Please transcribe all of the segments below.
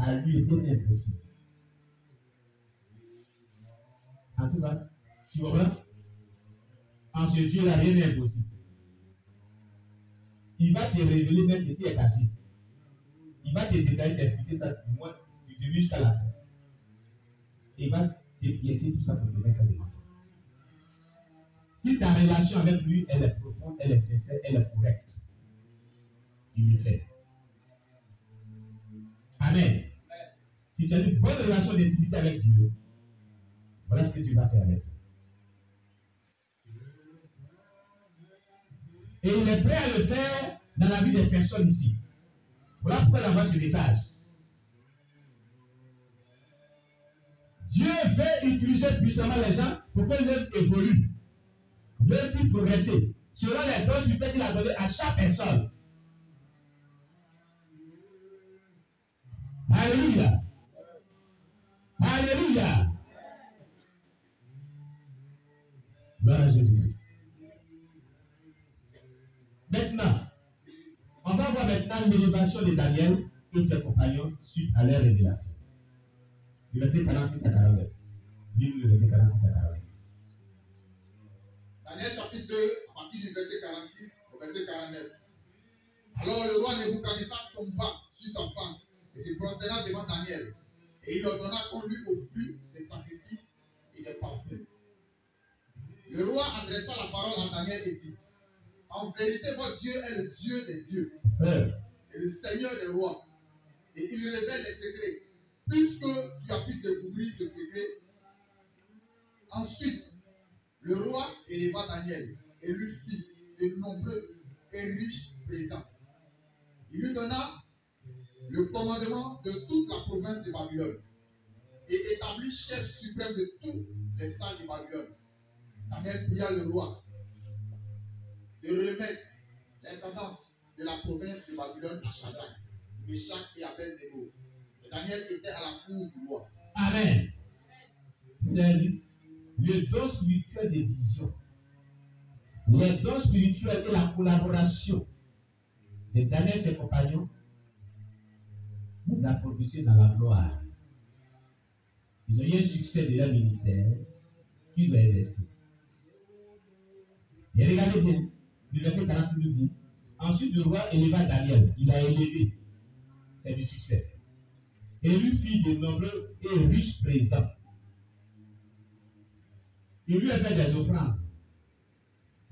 à lui, rien n'est impossible. En tout cas, tu vois, en ce Dieu-là, rien n'est impossible. Il va te révéler même ce qui est caché. Il va te détailler, t'expliquer ça du moins du début jusqu'à la fin. Il va te piécer tout ça pour te mettre ça devant. Si ta relation avec lui, elle est profonde, elle est sincère, elle est correcte, il le fait. Amen. Si tu as une bonne relation d'intimité avec Dieu, voilà ce que tu vas faire avec lui. Et il est prêt à le faire dans la vie des personnes ici. Voilà pourquoi il envoie ce message. Dieu veut utiliser puissamment les gens pour que l'œuvre évolue, l'œuvre puisse progresser. Selon les dons spirituels qu'il a donné à chaque personne. Alléluia. Alléluia. Gloire à Jésus-Christ. Maintenant, on va voir maintenant l'élévation de Daniel et ses compagnons suite à leur révélation. Du verset 46 à 49. Lis-nous le verset 46 à 49. Daniel chapitre 2, à partir du verset 46 au verset 49. Alors le roi Nebuchadnezzar tomba sur sa face et se prosterna devant Daniel. Et il ordonna qu'on lui offrit des sacrifices et des parfums. Le roi adressa la parole à Daniel et dit: en vérité, votre Dieu est le Dieu des dieux et le Seigneur des rois. Et il révèle les secrets. Puisque tu as pu découvrir ce secret, ensuite, le roi éleva Daniel et lui fit de nombreux et riches présents. Il lui donna le commandement de toute la province de Babylone et établit chef suprême de toutes les salles de Babylone. Daniel pria le roi de remettre l'intendance de la province de Babylone à Shadrach, Meshach et Abed-Nego. Et Daniel était à la cour du roi. Amen. Le don spirituel des visions, les dons spirituels et la collaboration de Daniel et ses compagnons nous a propulsés dans la gloire. Ils ont eu un succès de leur ministère qu'ils ont exercé. Et regardez bien, le verset 40 nous dit: ensuite le roi éleva Daniel, il a élevé, c'est du succès, et lui fit de nombreux et riches présents. Il lui a fait des offrandes,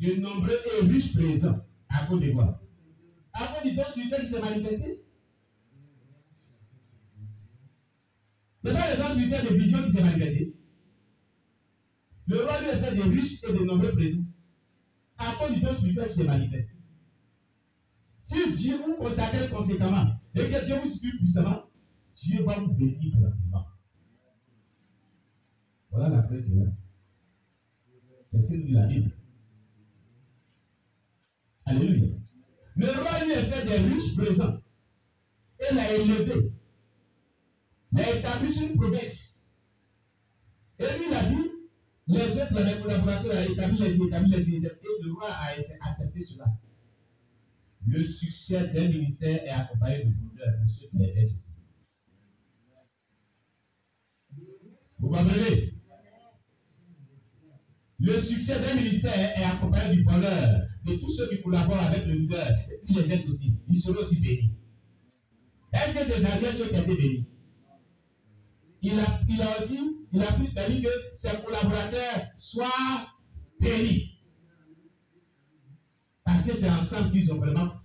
de nombreux et riches présents, à cause de quoi? À cause du don spirituel qui s'est manifesté. Ce n'est pas le don spirituel de vision qui s'est manifesté. Le roi lui a fait des riches et de nombreux présents, à cause du don spirituel qui s'est manifesté. Si Dieu vous consacre conséquemment et que Dieu vous utilise puissamment, Dieu va vous bénir grandement. Voilà la preuve de là. C'est ce que nous dit la Bible. Alléluia. Le roi lui a fait des riches présents et l'a élevé. Il a établi sur une province. Et lui, il a dit, les autres, les collaborateurs, ont établi les et le roi a accepté cela. Le succès d'un ministère est accompagné de bonheur pour ceux qui les exercent aussi. Vous comprenez? Le succès d'un ministère est accompagné du bonheur de tous ceux qui collaborent avec le leader et qui les exercent aussi. Ils seront aussi bénis. Est-ce que Daniel ceux qui ont été bénis? Il a pu permis que ses collaborateurs soient bénis. Parce que c'est ensemble qu'ils ont vraiment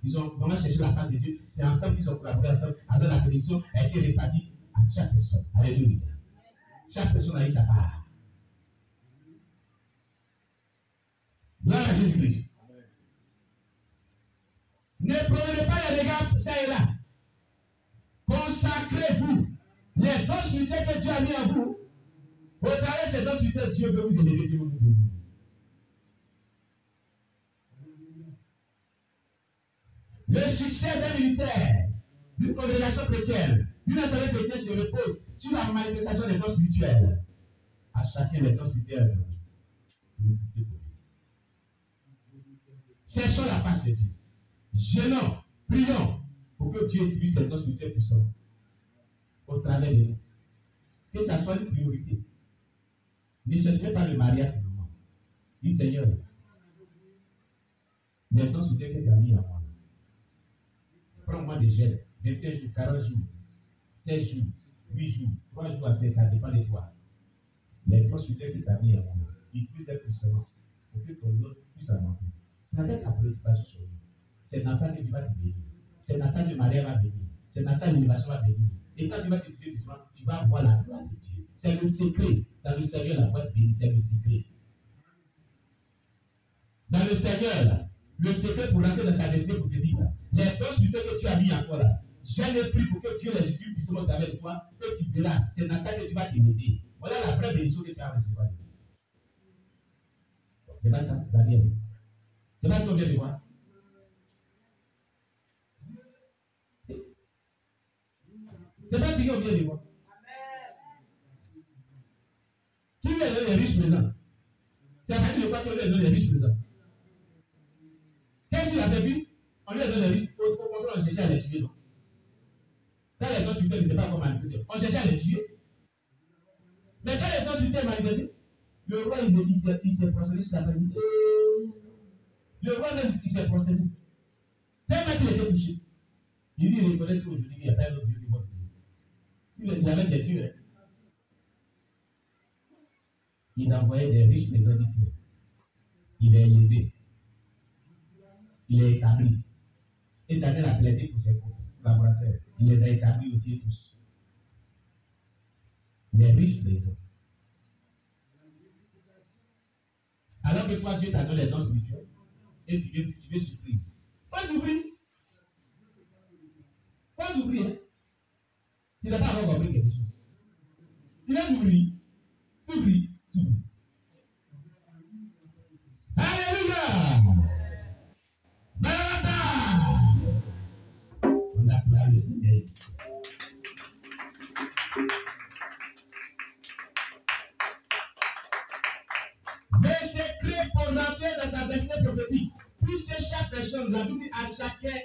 cherché la face de Dieu. C'est ensemble qu'ils ont collaboré ensemble. Alors la bénédiction a été répartie à chaque personne. Alléluia. Chaque personne a eu sa part. Gloire à Jésus-Christ. Ne promenez pas les regards, ça et là. Consacrez-vous. Les dons spirituels que Dieu a mis en vous, au travers de ces dons spirituels, Dieu veut vous élever, Dieu veut vous bénir. Le succès d'un ministère, d'une congrégation chrétienne, d'une assemblée chrétienne se repose sur la manifestation des dons spirituels. À chacun des dons spirituels. Cherchons la face de Dieu. Jeûnons, prions pour que Dieu utilise les dons spirituels puissants au travers de nous. Que ça soit une priorité. Ne cherchez pas le mariage pour le moment. Dis Seigneur, maintenant ce que tu as mis à moi. Prends-moi des gels, 21 jours, 40 jours, 16 jours, 8 jours, 3 jours à 16, ça dépend de toi. Maintenant ce que tu as mis à moi, il puisse être puissant pour que ton autre puisse avancer. C'est avec ta préoccupation sur lui. C'est dans ça que tu vas te bénir. C'est dans ça que Marie va venir. C'est dans ça que l'innovation va venir. Et quand tu vas te faire doucement, tu vas voir la gloire de Dieu. C'est le secret. Dans le Seigneur, la boîte bénie, c'est le secret. Dans le Seigneur, là, le secret pour rentrer dans sa destinée, pour te dire, là, les dons spirituels que tu as mis encore là, j'ai le prix pour que Dieu les utilise puissamment avec toi, que tu verras. C'est dans ça que tu vas te bénir. Voilà la vraie bénédiction que tu as reçue. C'est pas ça, Daniel. C'est pas ce qu'on vient de voir. C'est pas ce qu'on vient de voir. Qui lui a donné les riches présents? C'est à partir de quoi qu'on lui a donné les riches présents? Qu'est-ce qu'il a fait puis? On lui a donné les riches. Au contraire, on cherchait à les tuer, non? Quand les dons spirituels n'étaient pas encore manifestés, on cherchait à les tuer. Mais quand les dons spirituels manifestés, le roi il s'est procédé sur la famille. Le roi même il s'est procédé. Tellement qu'il était touché. Il dit, il reconnaît qu'aujourd'hui, il n'y a pas un autre Dieu qui va tuer. Il avait ses tués. Il envoyait des riches maisons d'Étienne. Il est élevé. Il est établi. Et Daniel a plaidé pour ses collaborateurs. Il les a établis aussi tous. Les riches maisons. Alors que toi, Dieu t'a donné les dons spirituels et tu veux souffrir. Pas souffrir. Pas souffrir. Hein? Tu n'as pas encore compris quelque chose. Tu vas souffrir. Souffrir. Alléluia. Maranatha. On acclame le Seigneur. Le secret pour rentrer dans sa destinée prophétique, puisque chaque personne, la Bible dit à chacun,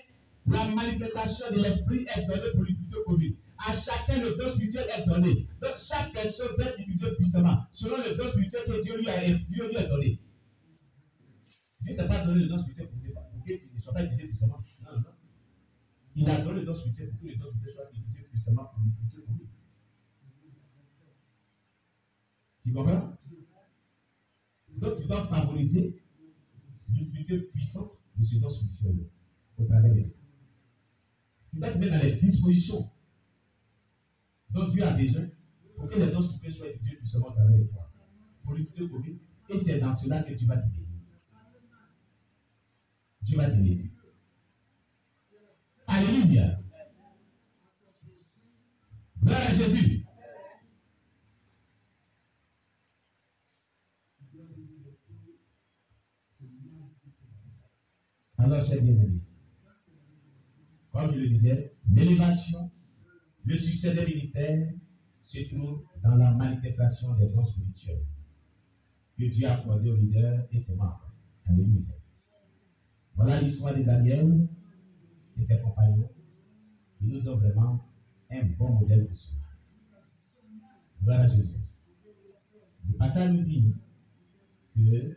la manifestation de l'esprit est donnée pour l'utilité commune. À chacun, le don spirituel est donné. Donc, chaque personne doit être utilisée puissamment, selon le don spirituel que Dieu lui a donné. Dieu ne t'a pas donné le don spirituel pour que tu ne sois pas utilisé puissamment. Non, non. Il a donné le don spirituel pour que le don spirituel soit utilisé puissamment pour l'utilité commune. Tu comprends? Donc, tu dois favoriser l'utilité puissante de ce don spirituel au travers de toi. Tu dois te mettre dans les dispositions dont Dieu a besoin pour que les dons spirituels soient utilisés puissamment au travers de toi. Pour l'utilité commune. Et c'est dans cela que tu vas te bénir. Dieu va te bénir. Alléluia. Gloire à Jésus. Alors, c'est bien aimé. Comme je le disais, l'élévation, le succès des ministères se trouve dans la manifestation des dons spirituels que Dieu a accordé aux leaders et ses membres. Alléluia. Voilà l'histoire de Daniel et ses compagnons qui nous donnent vraiment un bon modèle pour cela. Gloire à Jésus. Le passage nous dit que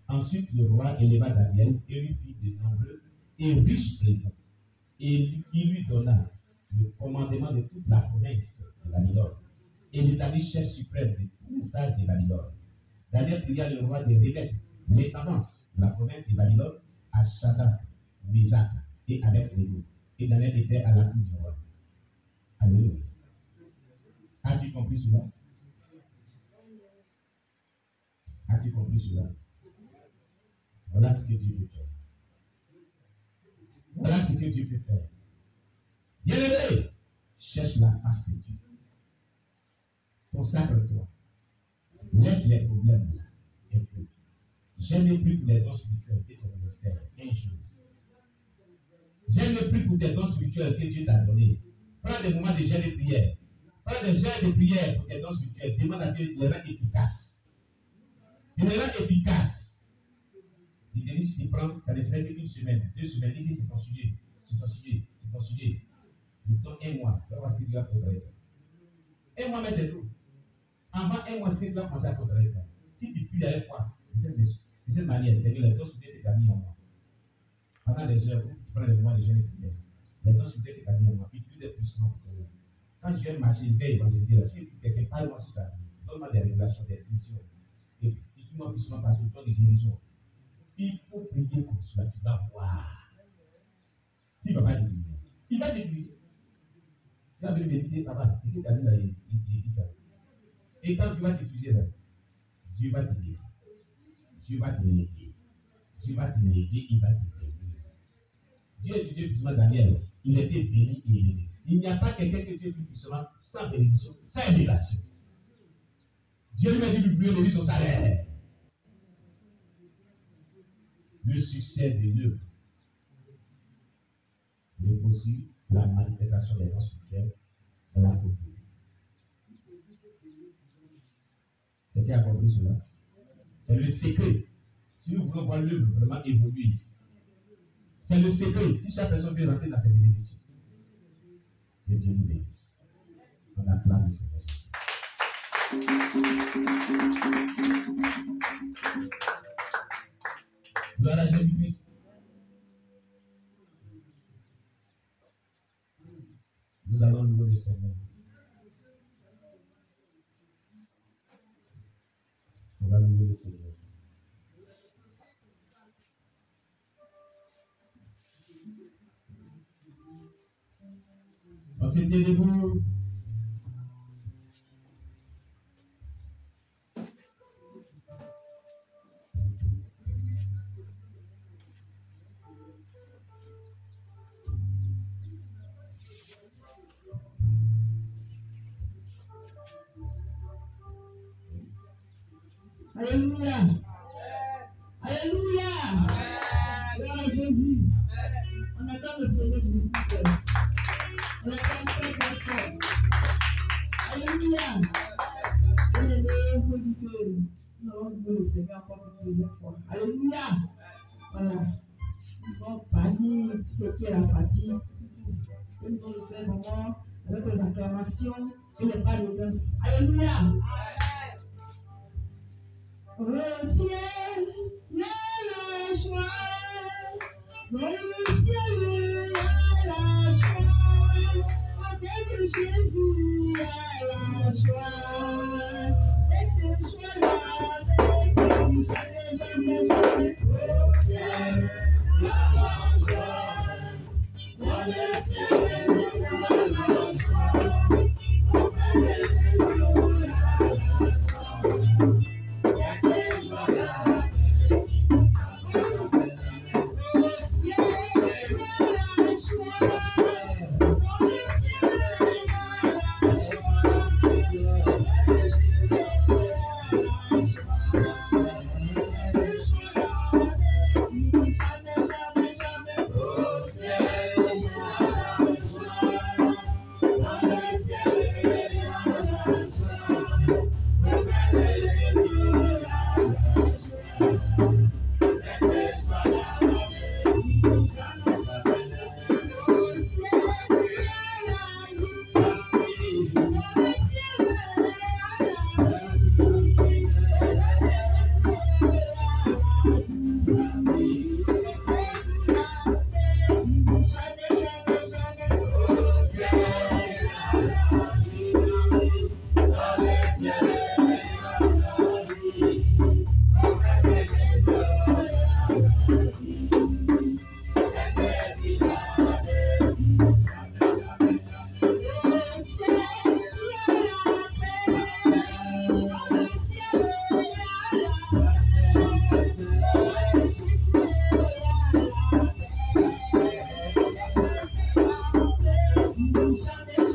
ensuite le roi éleva Daniel et lui fit de nombreux et riches présents. Et il lui donna le commandement de toute la province de Babylone et l'établit chef suprême de tous les sages de Babylone. Daniel pria le roi de remettre l'intendance de la province de Babylone à Shadrach, Meshach et Abed-Nego. Et Daniel était à la cour du roi. Alléluia. As-tu compris cela? As-tu compris cela? Voilà ce que Dieu peut faire. Voilà ce que Dieu peut faire. Bien-aimé, cherche la face de Dieu. Consacre-toi. Laisse les problèmes là. Et peu. J'aime le plus pour les dons spirituels et ton ministère. Un jour. J'aime le plus pour tes dons spirituels que Dieu t'a donné. Prends des moments de jeûne et de prière. Prends des jeûnes de prière pour tes dons spirituels. Demande à Dieu de les rendre efficaces. De les rendre efficaces. Il te dit, si tu prends, ça ne serait qu'une semaine, 2 semaines. Il dit, c'est ton sujet. C'est ton sujet. C'est ton sujet. Il donne un mois. Tu vas voir ce qu'il va faudrait. Un mois, mais c'est tout. Avant un mois, si tu vas commencer à contrôler. Si tu puis d'aller fois, de cette manière, c'est que les deux soutenir tes amis en moi. Pendant des heures, tu prends les moments de jeûne et prière. Les deux soutenir tes amis en moi. Utilise des puissances pour toi. Quand je viens marcher, je vais évangéliser là. Si quelqu'un parle moi sur ça, donne-moi des révélations, des visions. Et puis, dis-moi puissamment par tout temps de guérison. Il faut prier comme cela, tu vas voir. Il ne va pas t'épuiser. Il va t'épuiser. Tu vas venir méditer, papa, c'est que tu as dit là, il dit ça. Et quand tu vas t'épuiser là, Dieu va t'aider. Dieu va t'aider. Dieu va t'aider, il va t'aider. Dieu est Dieu puissant Daniel. Il était béni et élevé. Il n'y a pas quelqu'un que Dieu fait puissamment sans bénédiction, sans élévation. Dieu lui a dit de lui élever son salaire. Le succès de l'œuvre. Mais aussi la manifestation des dons spirituels dans la culture. Quelqu'un a compris cela? C'est le secret. Si nous voulons voir l'œuvre vraiment évoluer ici, c'est le secret. Si chaque personne veut rentrer dans cette bénédiction, que Dieu nous bénisse. On acclame le Seigneur. Gloire à Jésus-Christ. Nous allons louer le Seigneur. On va louer le Seigneur. On s'est mis debout. Alléluia. Alléluia. Gloire à Jésus. On attend le Seigneur Jésus. On attend très très fort. Alléluia. Bien-aimé, vous dites que nous allons louer le Seigneur encore une deuxième fois. Alléluia. Voilà. Nous allons parler de ce qui est la fatigue. Et nous allons le faire vraiment avec les acclamations et les pas de danse. Alléluia. Au ciel, il y a la joie. Au ciel, il y a la joie. Avec Jésus, il y a la joie. Cette joie-là, avec lui, jamais, jamais, jamais. Au ciel, il y a la joie. Dans le ciel, il y a la joie. Avec Jésus, il y a la joie. Jamais